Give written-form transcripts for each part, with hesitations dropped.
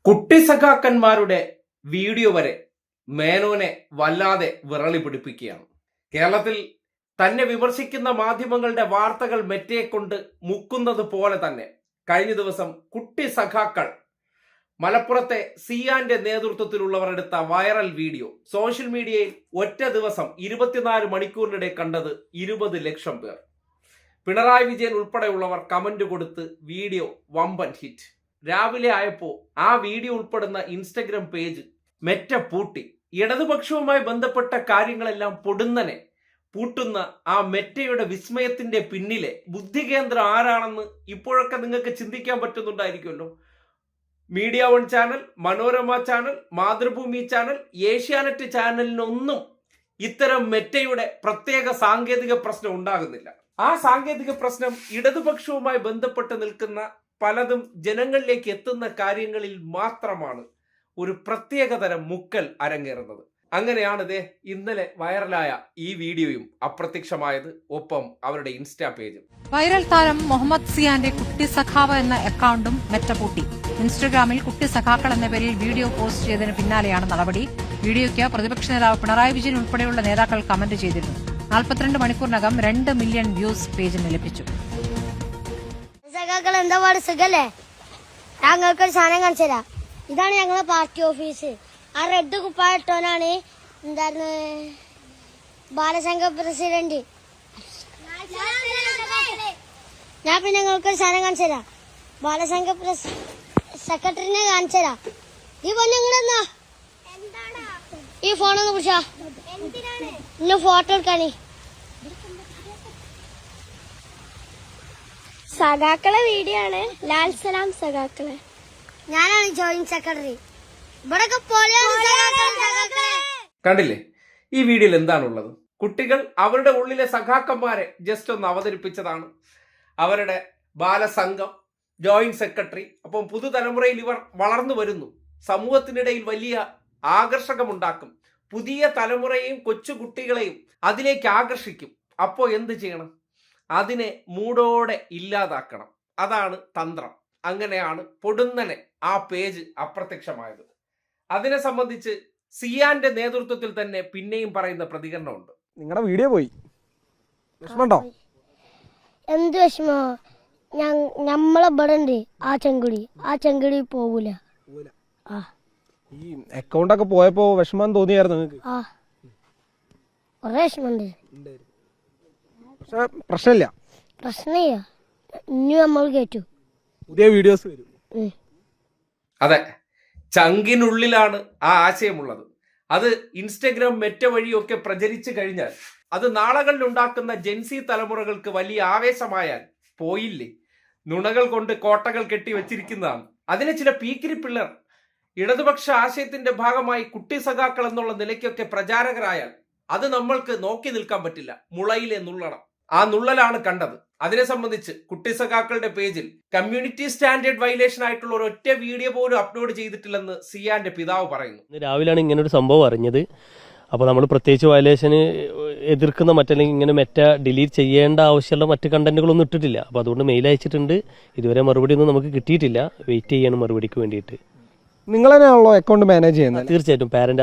കുട്ടി സഖാക്കന്മാരുടെ വീഡിയോ വരെ മേനോനെ വല്ലാതെ വിറളി പിടിപ്പിക്കുകയാണ്. കേരളത്തിൽ തന്നെ വിമർശിക്കുന്ന മാധ്യമങ്ങളുടെ വാർത്തകൾ മെറ്റയെ കൊണ്ട് മുക്കുന്നത് പോലെ തന്നെ കഴിഞ്ഞ ദിവസം കുട്ടി സഖാക്കൾ മലപ്പുറത്തെ സിയാന്റെ നേതൃത്വത്തിലുള്ളവർ എടുത്ത വൈറൽ വീഡിയോ സോഷ്യൽ മീഡിയയിൽ ഒറ്റ ദിവസം 24 മണിക്കൂറിനിടെ കണ്ടത് 20 ലക്ഷം പേർ. പിണറായി വിജയൻ ഉൾപ്പെടെയുള്ളവർ കമന്റ് കൊടുത്ത് വീഡിയോ വമ്പൻ ഹിറ്റ്. രാവിലെ ആയപ്പോൾ ആ വീഡിയോ ഉൾപ്പെടുന്ന ഇൻസ്റ്റഗ്രാം പേജ് മെറ്റ പൂട്ടി. ഇടതുപക്ഷവുമായി ബന്ധപ്പെട്ട കാര്യങ്ങളെല്ലാം പൊടുന്നനെ പൂട്ടുന്ന ആ മെറ്റയുടെ വിസ്മയത്തിന്റെ പിന്നിലെ ബുദ്ധികേന്ദ്രം ആരാണെന്ന് ഇപ്പോഴൊക്കെ നിങ്ങൾക്ക് ചിന്തിക്കാൻ പറ്റുന്നുണ്ടായിരിക്കുമല്ലോ. Media one channel, Manorama channel, Mathrubhumi channel, Asianet ചാനലിനൊന്നും ഇത്തരം മെറ്റയുടെ പ്രത്യേക സാങ്കേതിക പ്രശ്നം ഉണ്ടാകുന്നില്ല. ആ സാങ്കേതിക പ്രശ്നം ഇടതുപക്ഷവുമായി ബന്ധപ്പെട്ട് നിൽക്കുന്ന പലതും ജനങ്ങളിലേക്ക് എത്തുന്ന കാര്യങ്ങളിൽ മാത്രമാണ് ഒരു പ്രത്യേകതരം മുക്കൽ അരങ്ങേറുന്നത്. അങ്ങനെയാണ് ഇന്നലെ വൈറലായ ഈ വീഡിയോയും അപ്രത്യക്ഷമായത്, ഒപ്പം അവരുടെ ഇൻസ്റ്റാ പേജും. വൈറൽ താരം മുഹമ്മദ് സിയാന്റെ കുട്ടി സഖാവ് എന്ന അക്കൗണ്ടും മെറ്റ പൂട്ടി. ഇൻസ്റ്റഗ്രാമിൽ കുട്ടി സഖാക്കൾ എന്ന പേരിൽ വീഡിയോ പോസ്റ്റ് ചെയ്തതിന് പിന്നാലെയാണ് നടപടി. വീഡിയോയ്ക്ക് പ്രതിപക്ഷ നേതാവ് പിണറായി വിജയൻ ഉൾപ്പെടെയുള്ള നേതാക്കൾ കമന്റ് ചെയ്തിരുന്നു. 42 മണിക്കൂറിനകം 2 മില്യൺ വ്യൂസ് പേജിന് ലഭിച്ചു. എന്താ പാട്, സുഖല്ലേ? ഞങ്ങൾക്കൊരു സാധനം കാണിച്ചു തരാം. ഇതാണ് ഞങ്ങളെ പാർട്ടി ഓഫീസ്. ആ റെഡ് കുപ്പായിട്ടോനാണ് എന്തായിരുന്നു ബാലസംഘ പ്രസിഡന്റ്. ഞാൻ പിന്നെ ഞങ്ങൾക്കൊരു സാധനം കാണിച്ചു തരാം. ബാലസംഘ സെക്രട്ടറിനെ കാണിച്ചു തരാം. ഈ പൊന്നെങ്ങനെന്നാ ഈ ഫോണൊന്ന് പിടിച്ചാ ഇന്ന് ഫോട്ടോ എടുക്കാനേ. സഖാക്കളെ വീഡിയോ ആണ്. ലാൽ സലാം സഖാക്കളെ. ഞാനാണ് ജോയിന്റ് സെക്രട്ടറി. കണ്ടില്ലേ ഈ വീഡിയോയിൽ എന്താണുള്ളത്? കുട്ടികൾ അവരുടെ ഉള്ളിലെ സഖാക്കന്മാരെ ജസ്റ്റ് ഒന്ന് അവതരിപ്പിച്ചതാണ്. അവരുടെ ബാലസംഘം, ജോയിന്റ് സെക്രട്ടറി. അപ്പം പുതുതലമുറയിൽ ഇവർ വളർന്നു വരുന്നു, സമൂഹത്തിനിടയിൽ വലിയ ആകർഷകമുണ്ടാക്കും, പുതിയ തലമുറയെയും കൊച്ചു കുട്ടികളെയും അതിലേക്ക് ആകർഷിക്കും. അപ്പോൾ എന്ത് ചെയ്യണം? അതിനെ മൂടോടെ ഇല്ലാതാക്കണം. അതാണ് തന്ത്രം. അങ്ങനെയാണ് പൊടുന്നനെ ആ പേജ് അപ്രത്യക്ഷമായത്. അതിനെ സംബന്ധിച്ച് സിയാന്റെ നേതൃത്വത്തിൽ തന്നെ പിന്നെയും പറയുന്ന പ്രതികരണമുണ്ട്. നിങ്ങളുടെ വീഡിയോ പോയി, വിഷമമുണ്ടോ? എന്ത് വിഷമോ? നമ്മളെ ഇവിടെ ആ ചെങ്കുടി പോകൂല. ഈ അക്കൗണ്ട് ഒക്കെ പോയപ്പോ വിഷമം തോന്നിയായിരുന്നു നിങ്ങൾക്ക്? വിഷമുണ്ട്. പക്ഷെ പ്രശ്നമില്ല. ഇനി നമ്മൾ കേട്ടു പുതിയ വീഡിയോസ് വരും. അതെ, ചങ്കിനുള്ളിലാണ് ആ ആശയമുള്ളത്. അത് ഇൻസ്റ്റഗ്രാം മെറ്റ വഴിയൊക്കെ പ്രചരിച്ചു കഴിഞ്ഞാൽ അത് നാളുകളിൽ ഉണ്ടാക്കുന്ന ജെൻസി തലമുറകൾക്ക് വലിയ ആവേശമായാൽ പോയില്ലേ. നുണകൾ കൊണ്ട് കോട്ടകൾ കെട്ടി വെച്ചിരിക്കുന്നതാണ്. അതിനെ ചില പീക്കിരി പിള്ളർ ഇടതുപക്ഷ ആശയത്തിന്റെ ഭാഗമായി കുട്ടി സഖാക്കൾ എന്നുള്ള നിലയ്ക്കൊക്കെ പ്രചാരകരായാൽ അത് നമ്മൾക്ക് നോക്കി നിൽക്കാൻ പറ്റില്ല. മുളയിലെ നുള്ളണം. ആ നുള്ളലാണ് കണ്ടത്. അതിനെ സംബന്ധിച്ച് കുട്ടി സഖാക്കളുടെ പേജിൽ കമ്മ്യൂണിറ്റി സ്റ്റാൻഡേർഡ് വയലേഷൻ ആയിട്ടുള്ള ഒരു ഒറ്റ വീഡിയോ പോലും അപ്ലോഡ് ചെയ്തിട്ടില്ലെന്ന് സിയാന്റെ പിതാവ് പറയുന്നു. രാവിലെയാണ് ഇങ്ങനെ ഒരു സംഭവം അറിഞ്ഞത്. അപ്പോൾ നമ്മൾ പ്രത്യേകിച്ച് വയലേഷന് എതിർക്കുന്ന മറ്റല്ലെങ്കിൽ ഇങ്ങനെ മെറ്റ ഡിലീറ്റ് ചെയ്യേണ്ട ആവശ്യമുള്ള മറ്റ് കണ്ടന്റുകളൊന്നും ഇട്ടിട്ടില്ല. അപ്പോൾ അതുകൊണ്ട് മെയിൽ അയച്ചിട്ടുണ്ട്. ഇതുവരെ മറുപടി ഒന്നും നമുക്ക് കിട്ടിയിട്ടില്ല. വെയിറ്റ് ചെയ്യണം മറുപടിക്ക് വേണ്ടിയിട്ട്. നിങ്ങൾ തന്നെയാണല്ലോ അക്കൗണ്ട് മാനേജ് ചെയ്യുന്നത്? തീർച്ചയായിട്ടും പാരന്റ്.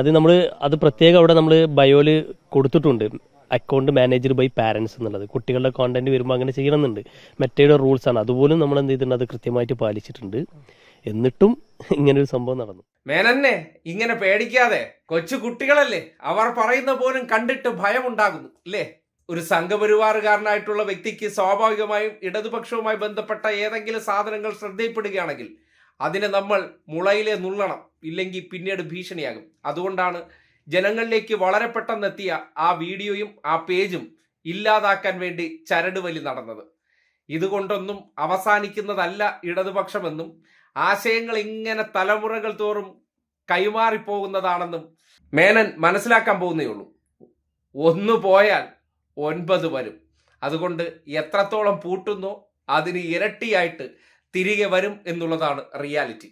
അത് പ്രത്യേകം അവിടെ നമ്മൾ ബയോയില് കൊടുത്തിട്ടുണ്ട്. അക്കൗണ്ട് മാനേജർ ബൈ പാരന്റ്സ് എന്നുള്ളത്. കുട്ടികളുടെ കോണ്ടന്റ് വരുമ്പോൾ അങ്ങനെ ചെയ്യണമെന്നുണ്ട്. മെറ്റയുടെ റൂൾസ് ആണ്. അതുപോലും നമ്മൾ എന്ത് ചെയ്തിട്ടുണ്ട്, അത് കൃത്യമായിട്ട് പാലിച്ചിട്ടുണ്ട്. എന്നിട്ടും ഇങ്ങനെ ഒരു സംഭവം നടന്നു. മേനന്നെ ഇങ്ങനെ പേടിക്കാതെ, കൊച്ചു കുട്ടികളല്ലേ, അവർ പറയുന്ന പോലും കണ്ടിട്ട് ഭയമുണ്ടാകുന്നു അല്ലേ? ഒരു സംഘപരിവാറുകാരനായിട്ടുള്ള വ്യക്തിക്ക് സ്വാഭാവികമായും ഇടതുപക്ഷവുമായി ബന്ധപ്പെട്ട ഏതെങ്കിലും സാധനങ്ങൾ ശ്രദ്ധയിൽപ്പെടുകയാണെങ്കിൽ അതിനെ നമ്മൾ മുളയിലെ നുള്ളണം, ഇല്ലെങ്കിൽ പിന്നീട് ഭീഷണിയാകും. അതുകൊണ്ടാണ് ജനങ്ങളിലേക്ക് വളരെ പെട്ടെന്നെത്തിയ ആ വീഡിയോയും ആ പേജും ഇല്ലാതാക്കാൻ വേണ്ടി ചരടുവലി നടന്നത്. ഇതുകൊണ്ടൊന്നും അവസാനിക്കുന്നതല്ല ഇടതുപക്ഷമെന്നും ആശയങ്ങൾ ഇങ്ങനെ തലമുറകൾ തോറും കൈമാറിപ്പോകുന്നതാണെന്നും മേനൻ മനസ്സിലാക്കാൻ പോകുന്നേ ഉള്ളൂ. 1 പോയാൽ 9 വരും. അതുകൊണ്ട് എത്രത്തോളം പൂട്ടുന്നോ അതിന് ഇരട്ടിയായിട്ട് തിരികെ വരും എന്നുള്ളതാണ് റിയാലിറ്റി.